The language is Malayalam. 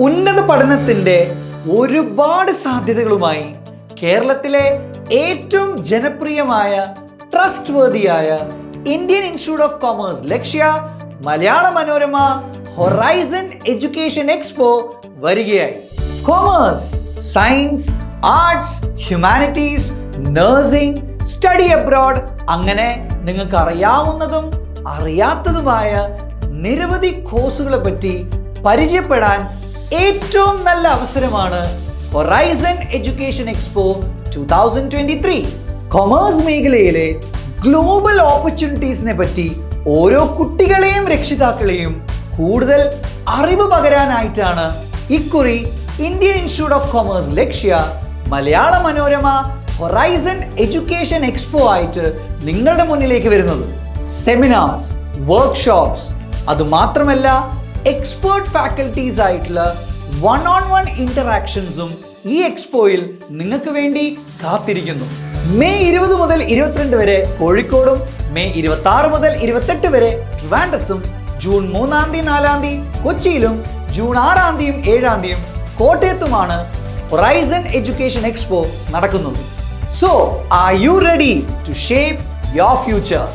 ഉന്നത പഠനത്തിന്റെ ഒരുപാട് സാധ്യതകളുമായി കേരളത്തിലെ ഏറ്റവും ജനപ്രിയമായ ട്രസ്റ്റ് വർത്തിയായ Indian Institute of Commerce Lakshya Malayala Manorama Horizon Education Expo വരികയായി. Commerce, science, arts, humanities, nursing, study abroad, അങ്ങനെ നിങ്ങൾക്ക് അറിയാവുന്നതും അറിയാത്തതുമായ നിരവധി കോഴ്സുകളെ പറ്റി പരിചയപ്പെടാൻ ഏറ്റവും നല്ല അവസരമാണ് ഹൊറൈസൺ എഡ്യൂക്കേഷൻ എക്സ്പോ 2023. കൊമേഴ്സ് മേഖലയിലെ ഗ്ലോബൽ ഓപ്പർച്യൂണിറ്റീസിനെ പറ്റി ഓരോ കുട്ടികളെയും രക്ഷിതാക്കളെയും കൂടുതൽ അറിവ് പകരാനായിട്ടാണ് ഇക്കുറി Indian Institute of Commerce Lakshya Malayala Manorama Horizon Education expo ആയിട്ട് നിങ്ങളുടെ മുന്നിലേക്ക് വരുന്നത്. സെമിനാർസ്, വർക്ക്ഷോപ്സ്, അതുമാത്രമല്ല എക്സ്പേർട്ട് ഫാക്കൽറ്റീസ് ആയിട്ടുള്ള വൺ ഇന്ററാക്ഷൻസും ഈ എക്സ്പോയിൽ നിങ്ങൾക്ക് വേണ്ടി കാത്തിരിക്കുന്നു. മെയ് 20 മുതൽ 22 വരെ കോഴിക്കോടും, മെയ് 26 മുതൽ 28 വരെ ട്രിവാൻഡ്രത്തും, ജൂൺ 3, 4 കൊച്ചിയിലും, ജൂൺ 6, 7 കോട്ടയത്തുമാണ് ഹൊറൈസൺ എഡ്യൂക്കേഷൻ എക്സ്പോ നടക്കുന്നത്. So, are you ready to shape your future?